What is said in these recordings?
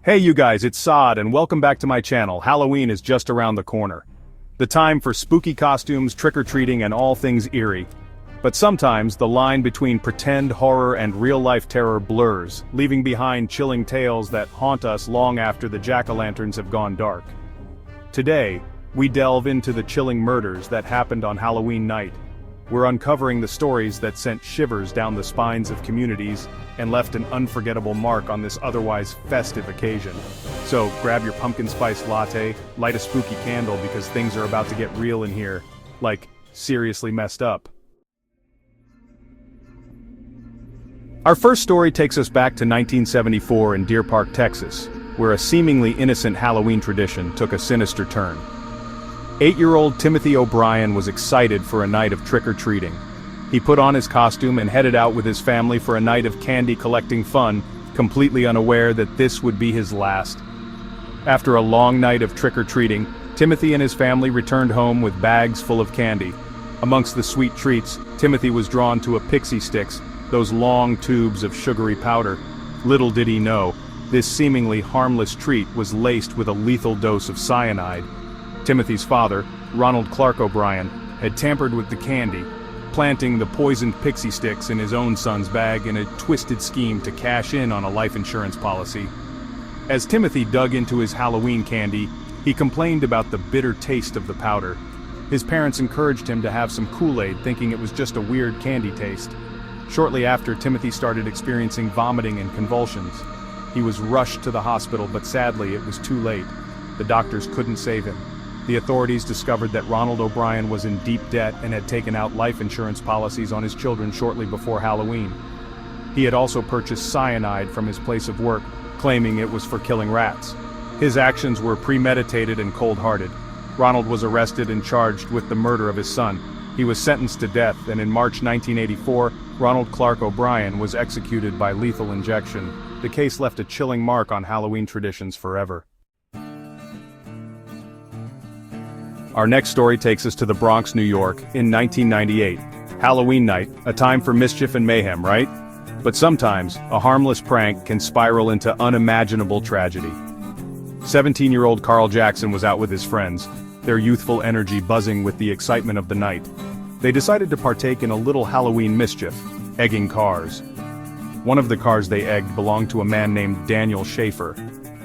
Hey you guys, it's Saad and welcome back to my channel. Halloween is just around the corner. The time for spooky costumes, trick-or-treating and all things eerie. But sometimes the line between pretend horror and real-life terror blurs, leaving behind chilling tales that haunt us long after the jack-o'-lanterns have gone dark. Today, we delve into the chilling murders that happened on Halloween night. We're uncovering the stories that sent shivers down the spines of communities and left an unforgettable mark on this otherwise festive occasion. So grab your pumpkin spice latte, light a spooky candle because things are about to get real in here. Like, seriously messed up. Our first story takes us back to 1974 in Deer Park, Texas, where a seemingly innocent Halloween tradition took a sinister turn. 8-year-old Timothy O'Brien was excited for a night of trick-or-treating. He put on his costume and headed out with his family for a night of candy-collecting fun, completely unaware that this would be his last. After a long night of trick-or-treating, Timothy and his family returned home with bags full of candy. Amongst the sweet treats, Timothy was drawn to a pixie sticks, those long tubes of sugary powder. Little did he know, this seemingly harmless treat was laced with a lethal dose of cyanide. Timothy's father, Ronald Clark O'Brien, had tampered with the candy, planting the poisoned pixie sticks in his own son's bag in a twisted scheme to cash in on a life insurance policy. As Timothy dug into his Halloween candy, he complained about the bitter taste of the powder. His parents encouraged him to have some Kool-Aid, thinking it was just a weird candy taste. Shortly after, Timothy started experiencing vomiting and convulsions. He was rushed to the hospital, but sadly it was too late. The doctors couldn't save him. The authorities discovered that Ronald O'Brien was in deep debt and had taken out life insurance policies on his children shortly before Halloween. He had also purchased cyanide from his place of work, claiming it was for killing rats. His actions were premeditated and cold-hearted. Ronald was arrested and charged with the murder of his son. He was sentenced to death, and in March 1984, Ronald Clark O'Brien was executed by lethal injection. The case left a chilling mark on Halloween traditions forever. Our next story takes us to the Bronx, New York, in 1998. Halloween night, a time for mischief and mayhem, right? But sometimes, a harmless prank can spiral into unimaginable tragedy. 17-year-old Carl Jackson was out with his friends, their youthful energy buzzing with the excitement of the night. They decided to partake in a little Halloween mischief, egging cars. One of the cars they egged belonged to a man named Daniel Schaefer.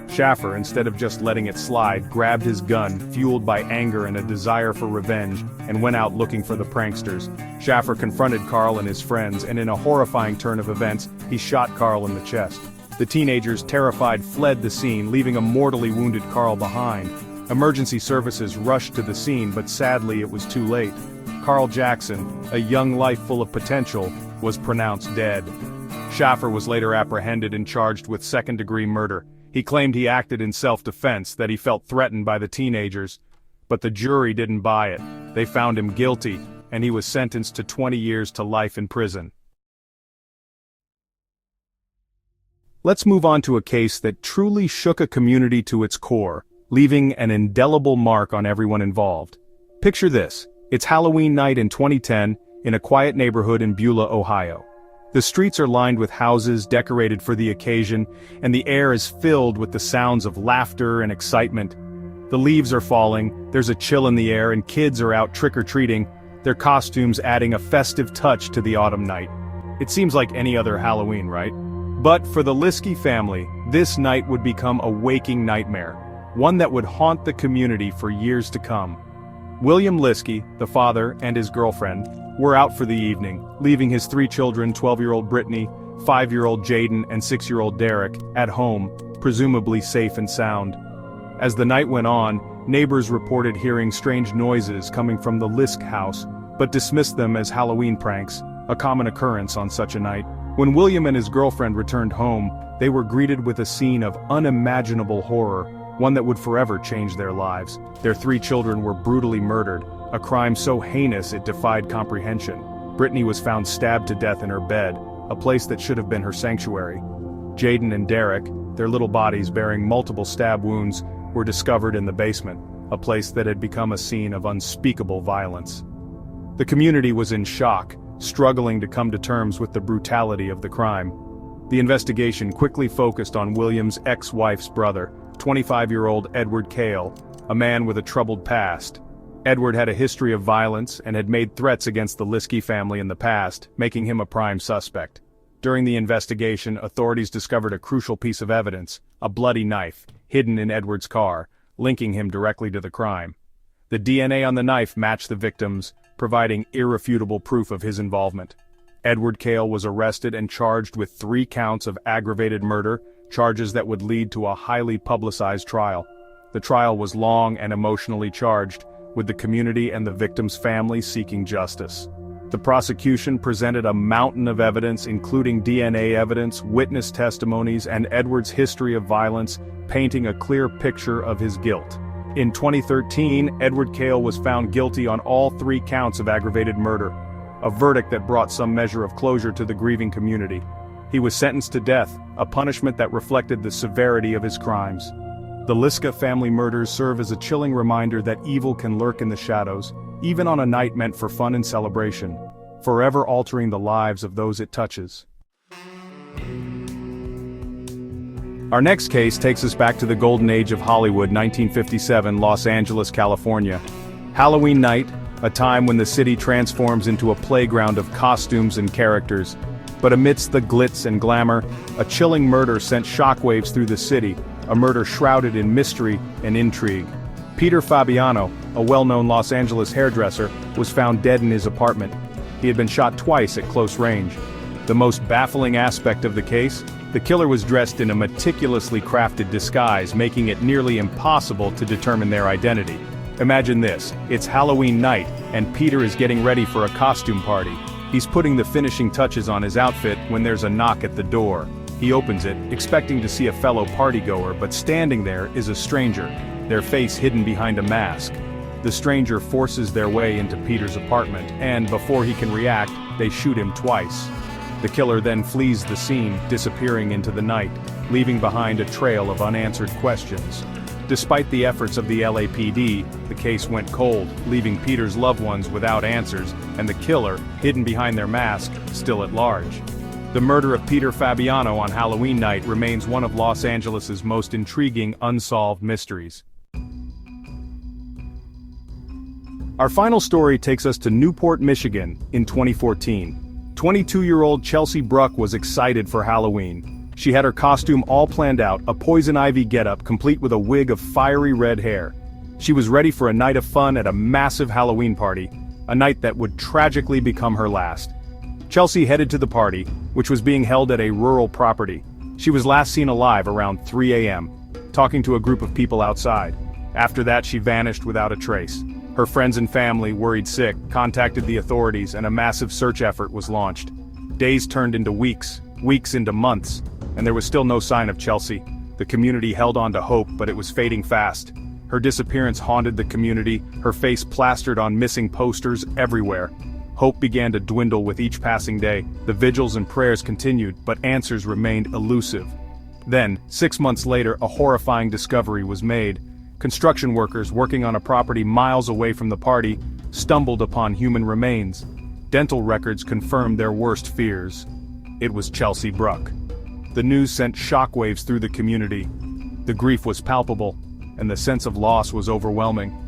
Schaffer, instead of just letting it slide, grabbed his gun, fueled by anger and a desire for revenge, and went out looking for the pranksters. Schaffer confronted Carl and his friends, and in a horrifying turn of events, he shot Carl in the chest. The teenagers, terrified, fled the scene, leaving a mortally wounded Carl behind. Emergency services rushed to the scene, but sadly it was too late. Carl Jackson, a young life full of potential, was pronounced dead. Schaffer was later apprehended and charged with second-degree murder. He claimed he acted in self-defense, that he felt threatened by the teenagers. But the jury didn't buy it. They found him guilty, and he was sentenced to 20 years to life in prison. Let's move on to a case that truly shook a community to its core, leaving an indelible mark on everyone involved. Picture this. It's Halloween night in 2010, in a quiet neighborhood in Beulah, Ohio. The streets are lined with houses decorated for the occasion, and the air is filled with the sounds of laughter and excitement. The leaves are falling, there's a chill in the air, and kids are out trick-or-treating, their costumes adding a festive touch to the autumn night. It seems like any other Halloween, right? But for the Liske family, this night would become a waking nightmare, one that would haunt the community for years to come. William Liske, the father, and his girlfriend, were out for the evening, leaving his 3 children, 12-year-old Brittany, 5-year-old Jaden, and 6-year-old Derek, at home, presumably safe and sound. As the night went on, neighbors reported hearing strange noises coming from the Liske house, but dismissed them as Halloween pranks, a common occurrence on such a night. When William and his girlfriend returned home, they were greeted with a scene of unimaginable horror, one that would forever change their lives. Their 3 children were brutally murdered, a crime so heinous it defied comprehension. Brittany was found stabbed to death in her bed, a place that should have been her sanctuary. Jaden and Derek, their little bodies bearing multiple stab wounds, were discovered in the basement, a place that had become a scene of unspeakable violence. The community was in shock, struggling to come to terms with the brutality of the crime. The investigation quickly focused on William's ex-wife's brother, 25-year-old Edward Cale, a man with a troubled past. Edward had a history of violence and had made threats against the Liske family in the past, making him a prime suspect. During the investigation, authorities discovered a crucial piece of evidence, a bloody knife, hidden in Edward's car, linking him directly to the crime. The DNA on the knife matched the victim's, providing irrefutable proof of his involvement. Edward Cale was arrested and charged with 3 counts of aggravated murder, charges that would lead to a highly publicized trial. The trial was long and emotionally charged, with the community and the victim's family seeking justice. The prosecution presented a mountain of evidence, including DNA evidence, witness testimonies, and Edward's history of violence, painting a clear picture of his guilt. In 2013, Edward Cale was found guilty on all 3 counts of aggravated murder, a verdict that brought some measure of closure to the grieving community. He was sentenced to death, a punishment that reflected the severity of his crimes. The Liske family murders serve as a chilling reminder that evil can lurk in the shadows, even on a night meant for fun and celebration, forever altering the lives of those it touches. Our next case takes us back to the golden age of Hollywood, 1957, Los Angeles, California. Halloween night, a time when the city transforms into a playground of costumes and characters. But amidst the glitz and glamour, a chilling murder sent shockwaves through the city, a murder shrouded in mystery and intrigue. Peter Fabiano, a well-known Los Angeles hairdresser, was found dead in his apartment. He had been shot twice at close range. The most baffling aspect of the case? The killer was dressed in a meticulously crafted disguise, making it nearly impossible to determine their identity. Imagine this, it's Halloween night, and Peter is getting ready for a costume party. He's putting the finishing touches on his outfit when there's a knock at the door. He opens it, expecting to see a fellow partygoer, but standing there is a stranger, their face hidden behind a mask. The stranger forces their way into Peter's apartment, and before he can react, they shoot him twice. The killer then flees the scene, disappearing into the night, leaving behind a trail of unanswered questions. Despite the efforts of the LAPD, the case went cold, leaving Peter's loved ones without answers, and the killer, hidden behind their mask, still at large. The murder of Peter Fabiano on Halloween night remains one of Los Angeles's most intriguing unsolved mysteries. Our final story takes us to Newport, Michigan, in 2014. 22-year-old Chelsea Bruck was excited for Halloween. She had her costume all planned out, a poison ivy getup complete with a wig of fiery red hair. She was ready for a night of fun at a massive Halloween party, a night that would tragically become her last. Chelsea headed to the party, which was being held at a rural property. She was last seen alive around 3 a.m., talking to a group of people outside. After that, she vanished without a trace. Her friends and family, worried sick, contacted the authorities, and a massive search effort was launched. Days turned into weeks, weeks into months, and there was still no sign of Chelsea. The community held on to hope, but it was fading fast. Her disappearance haunted the community, her face plastered on missing posters everywhere. Hope began to dwindle with each passing day. The vigils and prayers continued, but answers remained elusive. Then, 6 months later, a horrifying discovery was made. Construction workers working on a property miles away from the party stumbled upon human remains. Dental records confirmed their worst fears. It was Chelsea Bruck. The news sent shockwaves through the community. The grief was palpable, and the sense of loss was overwhelming.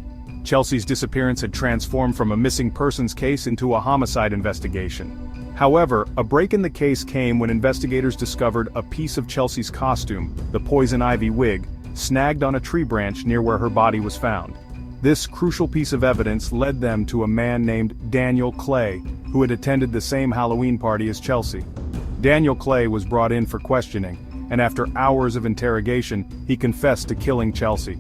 Chelsea's disappearance had transformed from a missing persons case into a homicide investigation. However, a break in the case came when investigators discovered a piece of Chelsea's costume, the poison ivy wig, snagged on a tree branch near where her body was found. This crucial piece of evidence led them to a man named Daniel Clay, who had attended the same Halloween party as Chelsea. Daniel Clay was brought in for questioning, and after hours of interrogation, he confessed to killing Chelsea.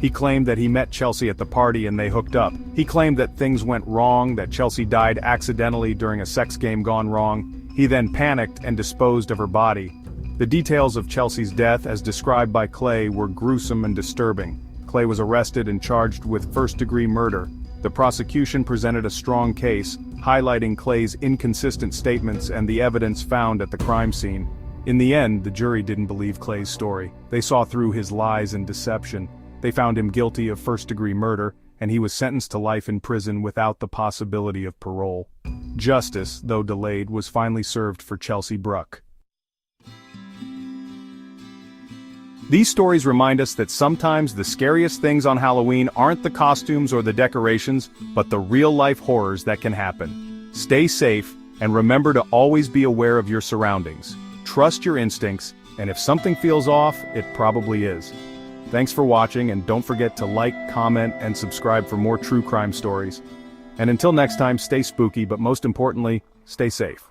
He claimed that he met Chelsea at the party and they hooked up. He claimed that things went wrong, that Chelsea died accidentally during a sex game gone wrong. He then panicked and disposed of her body. The details of Chelsea's death, as described by Clay, were gruesome and disturbing. Clay was arrested and charged with first-degree murder. The prosecution presented a strong case, highlighting Clay's inconsistent statements and the evidence found at the crime scene. In the end, the jury didn't believe Clay's story. They saw through his lies and deception. They found him guilty of first-degree murder, and he was sentenced to life in prison without the possibility of parole. Justice, though delayed, was finally served for Chelsea Bruck. These stories remind us that sometimes the scariest things on Halloween aren't the costumes or the decorations, but the real-life horrors that can happen. Stay safe, and remember to always be aware of your surroundings. Trust your instincts, and if something feels off, it probably is. Thanks for watching, and don't forget to like, comment, and subscribe for more true crime stories. And until next time, stay spooky, but most importantly, stay safe.